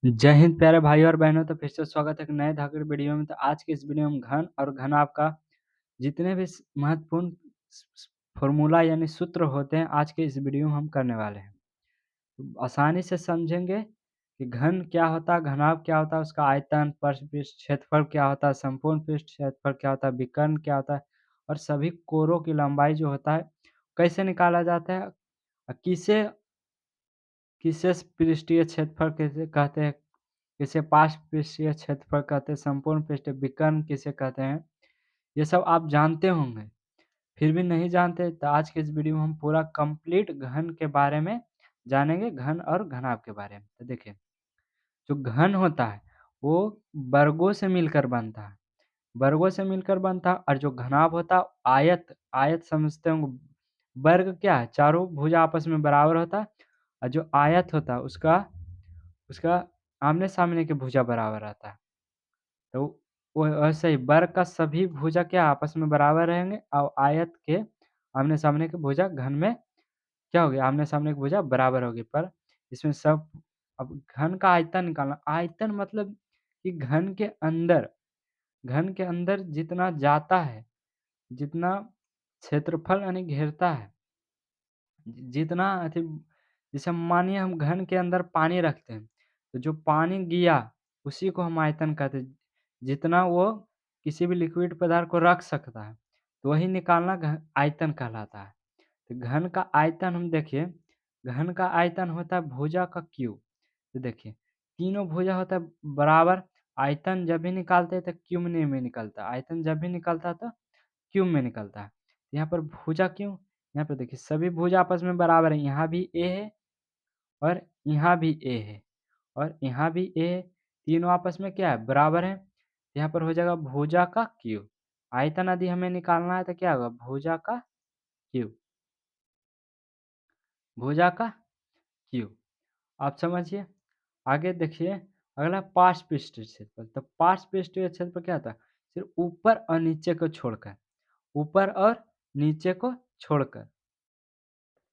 जय हिंद प्यारे भाई और बहनों। तो फिर से स्वागत है एक नए धाकड़ वीडियो में। तो आज के इस वीडियो में घन और घनाभ का जितने भी महत्वपूर्ण फॉर्मूला यानी सूत्र होते हैं, आज के इस वीडियो में हम करने वाले हैं। तो आसानी से समझेंगे कि घन क्या होता है, घनाभ क्या होता है, उसका आयतन, पृष्ठ क्षेत्रफल क्या होता है, संपूर्ण पृष्ठ क्षेत्रफल क्या होता है, विकर्ण क्या होता है और सभी कोरों की लंबाई जो होता है कैसे निकाला जाता है, किसे किसे पृष्ठीय क्षेत्रफल कैसे कहते हैं, किसे पार्श्व पृष्ठीय क्षेत्रफल कहते हैं, संपूर्ण पृष्ठ विकर्ण किसे कहते हैं, ये सब आप जानते होंगे। फिर भी नहीं जानते तो आज के इस वीडियो में हम पूरा कंप्लीट घन के बारे में जानेंगे, घन और घनाभ के बारे में। तो देखिए, जो घन होता है वो वर्गों से मिलकर बनता है, वर्गों से मिलकर बनता है। और जो घनाभ होता है आयत, आयत समझते होंगे। वर्ग क्या है, चारों भुजा आपस में बराबर होता है। और जो आयत होता है उसका उसका आमने सामने की भुजा बराबर रहता है। तो वो वैसे ही वर्ग का सभी भुजा क्या आपस में बराबर रहेंगे और आयत के आमने सामने की भुजा घन में क्या होगी, आमने सामने की भुजा बराबर होगी। पर इसमें सब, अब घन का आयतन निकालना। आयतन मतलब कि घन के अंदर जितना जाता है, जितना क्षेत्रफल यानी घेरता है, जितना जैसे मानिए हम घन के अंदर पानी रखते हैं, तो जो पानी गया उसी को हम आयतन कहते हैं। जितना वो किसी भी लिक्विड पदार्थ को रख सकता है, तो वही निकालना आयतन कहलाता है। तो घन का आयतन हम देखिए, घन का आयतन होता है भुजा का क्यूब। तो देखिए, तीनों भुजा होता है बराबर। आयतन जब भी निकालते हैं तो क्यूब में निकलता है, आयतन जब भी निकलता है तो क्यूब में निकलता है। यहाँ पर भुजा क्यों, यहाँ पर देखिए सभी भुजा आपस में बराबर है। यहाँ भी ए है और यहाँ भी ए है और यहाँ भी ए है, तीनों आपस में क्या है, बराबर है। यहाँ पर हो जाएगा भुजा का क्यूब। आयतन यदि हमें निकालना है तो क्या होगा, भुजा का क्यूब, भुजा का क्यूब। आप समझिए। आगे देखिए, अगला पार्श्व पृष्ठीय क्षेत्रफल। तो पार्श्व पृष्ठीय क्षेत्रफल क्या होता है, सिर्फ ऊपर और नीचे को छोड़कर, ऊपर और नीचे को छोड़कर,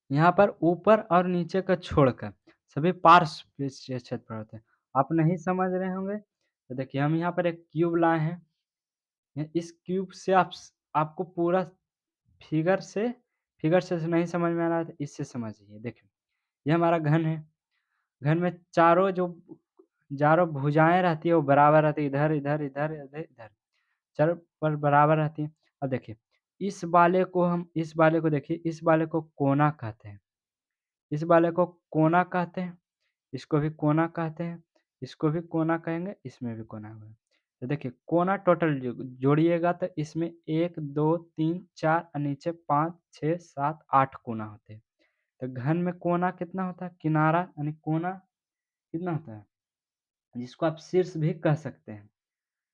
यहाँ पर ऊपर और नीचे को छोड़कर सभी पार्श्व पृष्ठीय क्षेत्रफल होते हैं। आप नहीं समझ रहे होंगे तो देखिए, हम यहाँ पर एक क्यूब लाए हैं। इस क्यूब से आपको पूरा फिगर से नहीं समझ में आ रहा है तो इससे समझिए। देखिए, ये हमारा घन है। घन में चारों भुजाएं रहती है, वो बराबर रहती है, इधर इधर इधर इधर इधर, चारों पर बराबर रहती है। अब देखिए, इस वाले को देखिए, इस वाले को कोना कहते हैं, इस वाले को कोना कहते हैं, इसको भी कोना कहते हैं, इसको भी कोना कहेंगे, इसमें भी कोना होगा। तो देखिए, कोना टोटल जोड़िएगा तो इसमें 1 2 3 4 और नीचे 5 6 7 8 कोना होते हैं। तो घन में कोना कितना होता है, किनारा यानी कोना कितना होता है, जिसको आप शीर्ष भी कह सकते हैं,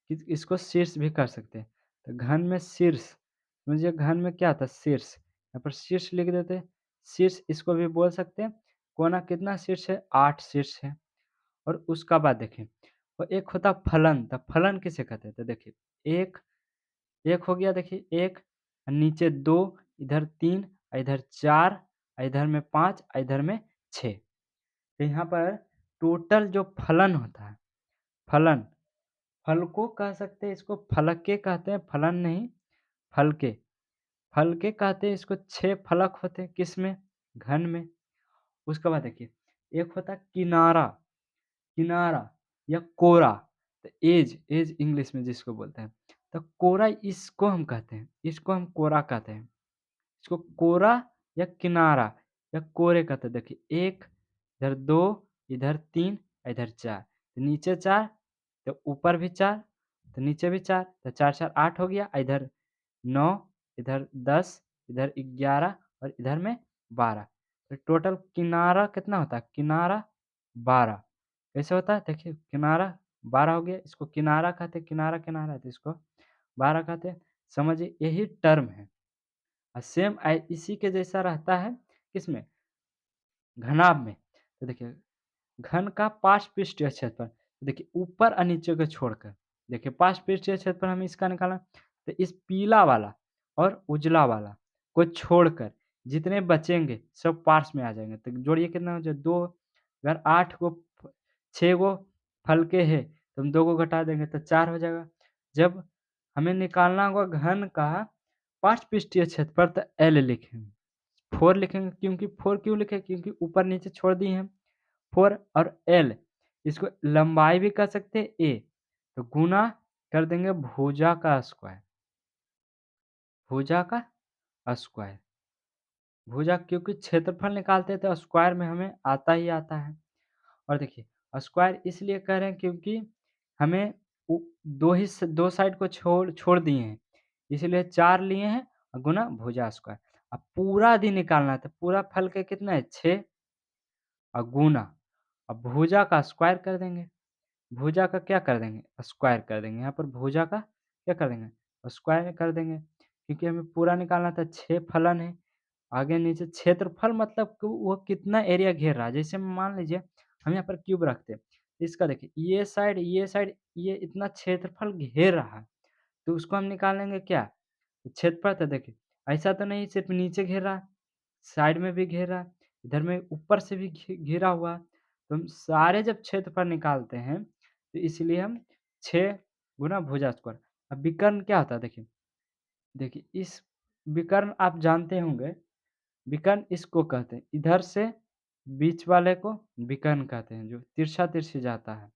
इसको शीर्ष भी कह सकते हैं। तो घन में शीर्ष, समझिए घन में क्या आता है, शीर्ष। यहाँ पर शीर्ष लिख देते हैं, शीर्ष इसको भी बोल सकते हैं। कोना कितना शीर्ष है, 8 शीर्ष है। और उसका बाद देखें, और एक होता है फलन। तो फलन किसे कहते हैं, तो देखिए एक, एक हो गया, देखिए एक, नीचे 2, इधर 3, इधर 4, इधर में 5, इधर में 6। तो यहाँ पर टोटल जो फलन होता है, फलन, फलको कह सकते हैं, इसको फलके कहते हैं, फलन नहीं, फलके, फलके कहते हैं इसको। 6 फलक होते हैं किसमें, घन में। उसके बाद देखिए, एक होता है किनारा, किनारा या कोरा। तो एज, एज इंग्लिश में जिसको बोलते हैं, तो कोरा इसको हम कहते हैं, इसको हम कोरा कहते हैं। इसको कोरा या किनारा या कोरे कहते हैं। देखिए एक, इधर 2, इधर 3, इधर 4। तो नीचे 4 तो ऊपर भी 4, तो नीचे भी 4, तो 4 4 8 हो गया। इधर 9, इधर 10, इधर 11 और इधर में 12। तो टोटल किनारा कितना होता है, किनारा 12। कैसे होता है, देखिए किनारा 12 हो गया, इसको किनारा कहते हैं, किनारा किनारा है तो इसको 12 कहते हैं। समझिए यही टर्म है। और सेम इसी के जैसा रहता है किसमें, घनाभ में। तो देखिए, घन का पार्श्व पृष्ठीय क्षेत्रफल, तो देखिए ऊपर और नीचे को छोड़कर, देखिए पार्श्व पृष्ठीय क्षेत्रफल हमें इसका निकालना। तो इस पीला वाला और उजला वाला को छोड़कर जितने बचेंगे सब पार्श्व में आ जाएंगे। तो जोड़िए कितना हो जाए, 2, अगर 8 को 6 को फल के है, तो हम 2 को घटा देंगे तो 4 हो जाएगा। जब हमें निकालना होगा घन का 5 पृष्ठीय क्षेत्रफल तो L लिखेंगे। 4 लिखेंगे क्योंकि 4 क्यों लिखे? क्योंकि ऊपर-नीचे छोड़ दिए हैं 4 और L इसको लंबाई भी कह सकते हैं A, तो गुना कर देंगे भुजा का स्क्वायर, भुजा का स्क्वायर। भुजा क्योंकि क्षेत्रफल निकालते हैं तो स्क्वायर में हमें आता ही आता है। और देखिए स्क्वायर इसलिए कह रहे हैं क्योंकि हमें उ 2 साइड को छोड़ छोड़ दिए हैं, इसीलिए 4 लिए हैं और गुना भुजा स्क्वायर। अब पूरा यदि निकालना है तो पूरा फल के कितना है 6 और गुना अब भुजा का स्क्वायर कर देंगे। भुजा का क्या कर देंगे? स्क्वायर कर देंगे। यहाँ पर भुजा का क्या कर देंगे? स्क्वायर कर देंगे क्योंकि हमें पूरा निकालना था 6 फलन है। आगे नीचे क्षेत्रफल मतलब कि वो कितना एरिया घेर रहा है। जैसे मान लीजिए हम यहाँ पर क्यूब रखते हैं, इसका देखिए ये साइड ये इतना क्षेत्रफल घेर रहा है, तो उसको हम निकालेंगे क्या? क्षेत्रफल तो देखिए ऐसा तो नहीं सिर्फ नीचे घेर रहा है, साइड में भी घेर रहा है, इधर में ऊपर से भी घिरा हुआ है। तो हम सारे जब क्षेत्रफल निकालते हैं, तो इसलिए हम 6 गुना भुजा स्क्वायर। अब विकर्ण क्या होता है देखिए, देखिए इस विकर्ण आप जानते होंगे, विकर्ण इसको कहते हैं, इधर से बीच वाले को विकर्ण कहते हैं, जो तिरछा-तिरछी जाता है,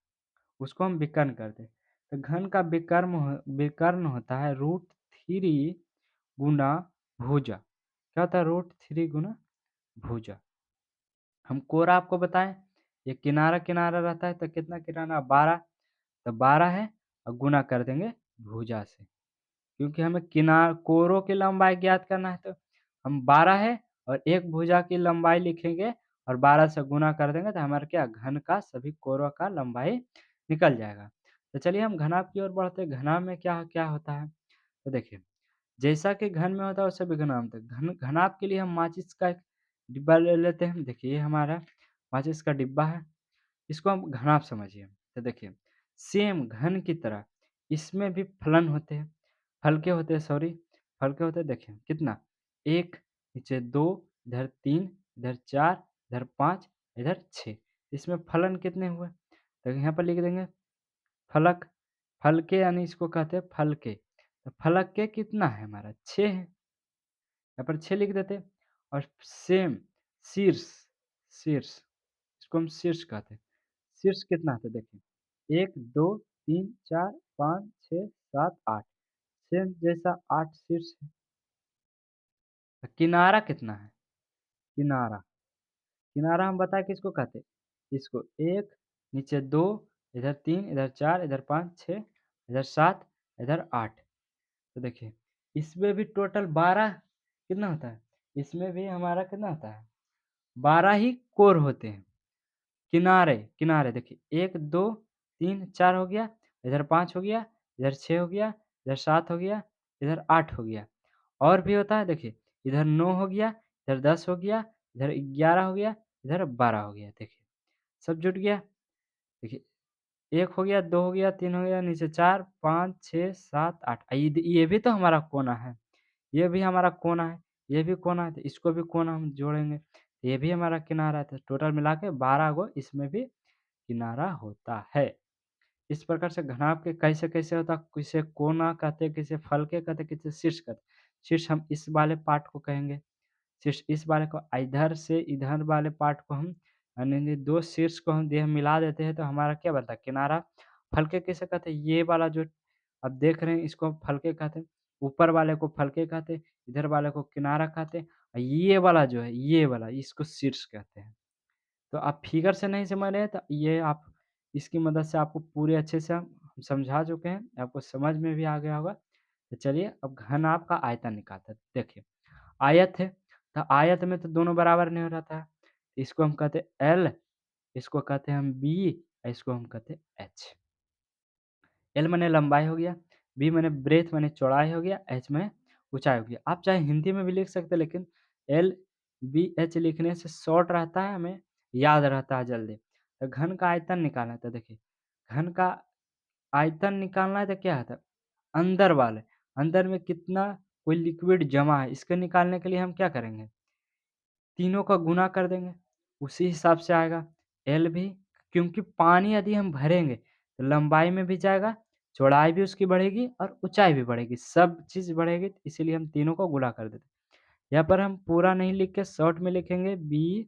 उसको हम विकर्ण कहते हैं। तो घन का विकर्ण होता है √3 गुना भुजा। क्या होता है √3 गुना भुजा? हम कोरा आपको बताएँ, ये किनारा-किनारा रहता है तो कितना किनारा 12 तो 12 है और गुना कर देंगे भुजा से। क्योंकि हमें कोरों की लंबाई ज्ञात करना है तो हम 12 है और एक भुजा की लंबाई लिखेंगे और 12 से गुना कर देंगे तो हमारा क्या घन का सभी कोरों का लंबाई निकल जाएगा। तो चलिए हम घनाभ की ओर बढ़ते हैं, घनाभ में क्या-क्या होता है? तो देखिए, जैसा कि घन में होता है वैसे भी घनाभ में होता है। घनाभ के लिए हम माचिस का एक डिब्बा ले लेते हैं। देखिए ये हमारा माचिस का डिब्बा है, इसको हम घनाभ समझिए। तो देखिए सेम घन की तरह इसमें भी फलन होते हैं, हल्के होते हैं सॉरी, हल्के होते हैं देखिए कितना 1 नीचे 2 इधर 3 इधर 4 इधर 5 इधर 6 इसमें फलन कितने हुए? तो यहाँ पर लिख देंगे फलक, फलके यानी इसको कहते हैं फलके। तो फलक के कितना है हमारा 6 है, यहाँ पर 6 लिख देते हैं और सेम शीर्ष, शीर्ष इसको हम शीर्ष कहते हैं। शीर्ष कितना है तो देखिए 1 2 3 4 5 6 7 8 सेम जैसा 8 शीर्ष है। किनारा कितना है? किनारा, किनारा हम बताएँ किसको कहते हैं? इसको 1 नीचे 2 इधर 3 इधर 4 इधर 5 6 इधर 7 इधर 8 तो देखिए इसमें भी टोटल 12 कितना होता है? इसमें भी हमारा कितना होता है? 12 ही कोर होते हैं। किनारे, किनारे देखिए 1 2 3 4 हो गया, इधर 5 हो गया, इधर 6 हो गया, इधर 7 हो गया, इधर 8 हो गया। और भी होता है देखिए, इधर 9 हो गया, इधर 10 हो गया, इधर 11 हो गया, इधर 12 हो गया देखिए, सब जुट गया। देखिए 1 हो गया, 2 हो गया, 3 हो गया, नीचे 4 5 6 7 8 ये भी तो हमारा कोना है, ये भी हमारा कोना है, ये भी कोना है, तो इसको भी कोना हम जोड़ेंगे, ये भी हमारा किनारा है, तो टोटल मिला के 12 गो इसमें भी किनारा होता है। इस प्रकार से घनाभ के कैसे-कैसे होता है, किसे कोना कहते हैं, किसे फलके कहते हैं, किसे शीर्ष कहते हैं। शीर्ष हम इस वाले पार्ट को कहेंगे, शीर्ष इस वाले को इधर से इधर वाले पार्ट को हम यानी 2 शीर्ष को हम मिला देते हैं तो हमारा क्या बनता है किनारा। फलके किसे कहते हैं, ये वाला जो आप देख रहे हैं इसको हम फलके कहते हैं। ऊपर वाले को फलके कहते हैं, इधर वाले को किनारा कहते हैं और ये वाला जो है, ये वाला इसको शीर्ष कहते हैं। तो आप फिगर से नहीं समझ रहे हैं तो ये आप इसकी मदद से आपको पूरे अच्छे से हम समझा चुके हैं, आपको समझ में भी आ गया होगा। तो चलिए अब घनाभ का आयतन निकालते हैं। देखिए आयत है, तो आयत में तो दोनों बराबर नहीं हो रहता है। इसको हम कहते हैं एल, इसको कहते हैं हम बी और इसको हम कहते हैं एच। एल माने लंबाई हो गया, बी माने ब्रेथ माने चौड़ाई हो गया, एच माने ऊँचाई हो गया। आप चाहे हिंदी में भी लिख सकते हैं लेकिन एल, बी, एच लिखने से शॉर्ट रहता है, हमें याद रहता है जल्दी। तो घन का आयतन निकालना है तो देखिए, घन का आयतन निकालना है तो क्या होता है, अंदर वाले, अंदर में कितना कोई लिक्विड जमा है, इसको निकालने के लिए हम क्या करेंगे, तीनों का गुणा कर देंगे, उसी हिसाब से आएगा। एल भी क्योंकि पानी यदि हम भरेंगे तो लंबाई में भी जाएगा, चौड़ाई भी उसकी बढ़ेगी और ऊँचाई भी बढ़ेगी, सब चीज़ बढ़ेगी इसीलिए हम तीनों को गुणा कर देते हैं। यहाँ पर हम पूरा नहीं लिख के शॉर्ट में लिखेंगे B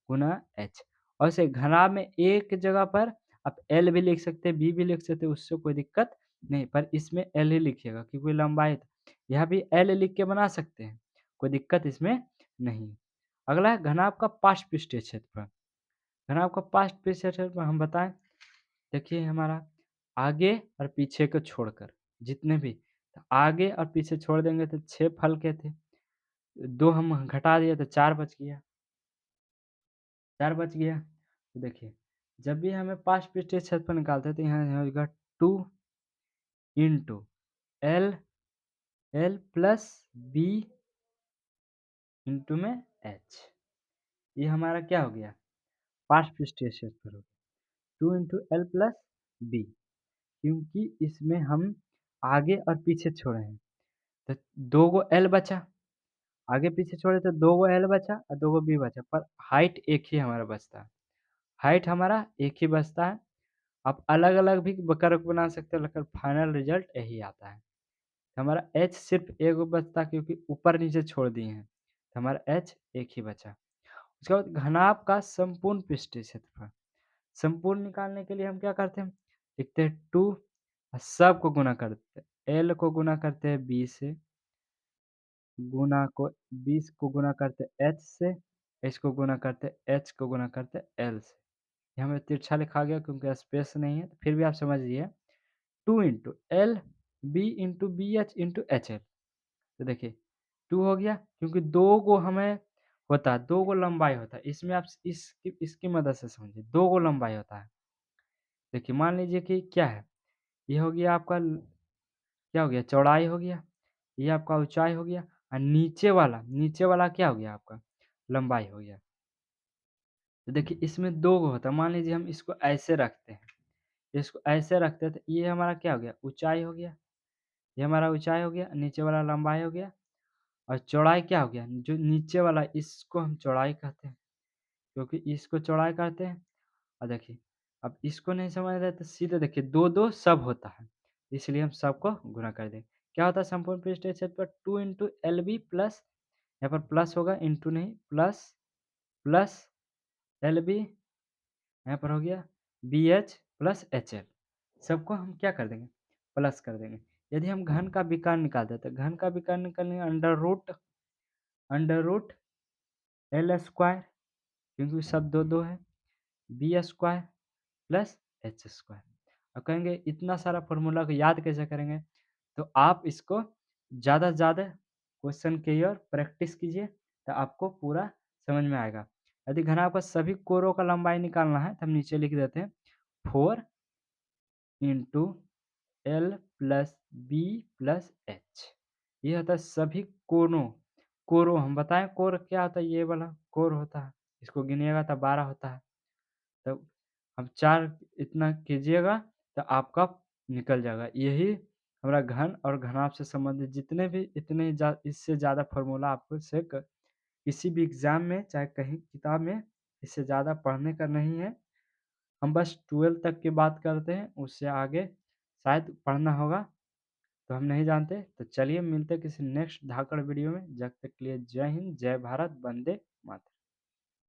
गुना H और ऐसे घनाभ में एक जगह पर आप L भी लिख सकते हैं, B भी लिख सकते हैं, उससे कोई दिक्कत नहीं, पर इसमें L ही लिखिएगा क्योंकि लंबाई है। यहाँ भी L लिख के बना सकते हैं, कोई दिक्कत इसमें नहीं। अगला है घनाभ का पार्श्व पृष्ठीय क्षेत्रफल। घनाभ का पार्श्व पृष्ठीय क्षेत्रफल हम बताएँ, देखिए हमारा आगे और पीछे को छोड़कर जितने भी, तो आगे और पीछे छोड़ देंगे तो 6 फल के थे, 2 हम घटा दिए तो 4 बच गया। 4 बच गया। तो देखिए, जब भी हमें पार्श्व पृष्ठीय क्षेत्रफल निकालते हैं तो यहाँ होगा 2 into L, L plus B into में एच। ये हमारा क्या हो गया? पार्श्व पृष्ठीय क्षेत्रफल हो गया। 2 इंटू एल प्लस बी, क्योंकि इसमें हम आगे और पीछे छोड़े हैं। तो 2 गो एल बचा, आगे पीछे छोड़े तो 2 गो एल बचा और 2 गो बी बचा, पर हाइट एक ही हमारा बचता है। हाइट हमारा एक ही बचता है। आप अलग-अलग भी वक्र बना सकते हो, लेकिन फाइनल रिजल्ट यही आता है। हमारा h सिर्फ़ एगो बचता क्योंकि ऊपर-नीचे छोड़ दिए हैं, तो हमारा h एक ही बचा। उसके बाद घनाभ का संपूर्ण पृष्ठीय क्षेत्रफल। संपूर्ण निकालने के लिए हम क्या करते हैं? लिखते हैं 2 और सबको गुणा कर देते हैं। L को गुणा करते हैं B से, गुणा को 20 को गुणा करते हैं H से, H को गुणा करते हैं H को गुणा करते हैं L से। ये हमें तिरछा लिखा गया क्योंकि स्पेस नहीं है, तो फिर भी आप समझिए 2 into L B into B H into H L. तो देखिए 2 हो गया क्योंकि 2 गो हमें होता है, 2 गो लंबाई होता है। इसमें आप इसकी मदद से समझिए, 2 गो लंबाई होता है। देखिए मान लीजिए कि क्या है, ये हो गया आपका क्या हो गया? चौड़ाई हो गया, ये आपका ऊँचाई हो गया और नीचे वाला क्या हो गया आपका? लंबाई हो गया। तो देखिए इसमें 2 गो होता है, मान लीजिए हम इसको ऐसे रखते हैं, इसको ऐसे रखते हैं तो ये हमारा क्या हो गया? ऊँचाई हो गया। ये हमारा ऊँचाई हो गया, नीचे वाला लंबाई हो गया और चौड़ाई क्या हो गया? जो नीचे वाला इसको हम चौड़ाई कहते हैं, क्योंकि इसको चौड़ाई कहते हैं। और देखिए, अब इसको नहीं समझ रहे तो सीधे देखिए 2-2 सब होता है, इसलिए हम सबको गुणा कर देंगे। क्या होता है संपूर्ण पृष्ठीय क्षेत्रफल 2 इंटू एलबी प्लस, यहाँ पर प्लस होगा इंटू नहीं, प्लस प्लस एलबी, यहाँ पर हो गया BH प्लस HL, सबको हम क्या कर देंगे? प्लस कर देंगे। यदि हम घन का विकर्ण निकालते हैं, तो घन का विकर्ण निकालने अंडर रूट एल स्क्वायर, क्योंकि सब 2-2 है, B square plus H square. अब कहेंगे इतना सारा फॉर्मूला को याद कैसे करेंगे? तो आप इसको ज़्यादा से ज़्यादा क्वेश्चन की ओर प्रैक्टिस कीजिए, तो आपको पूरा समझ में आएगा। यदि घनाभ का सभी कोरों का लंबाई निकालना है, तो हम नीचे लिख देते हैं 4 into L plus B plus H. ये होता है सभी कोरों हम बताएं कोर क्या होता है? ये वाला कोर होता है, इसको गिनिएगा तो 12 होता है। तो अब 4 इतना कीजिएगा तो आपका निकल जाएगा। यही हमारा घन और घनाभ से संबंधित जितने भी इससे ज़्यादा फॉर्मूला आपको से किसी भी एग्ज़ाम में चाहे कहीं किताब में इससे ज़्यादा पढ़ने का नहीं है। हम बस 12 तक की बात करते हैं, उससे आगे शायद पढ़ना होगा, तो हम नहीं जानते। तो चलिए मिलते हैं किसी नेक्स्ट धाकड़ वीडियो में, जब तक के लिए जय हिंद, जय भारत, वंदे मातरम।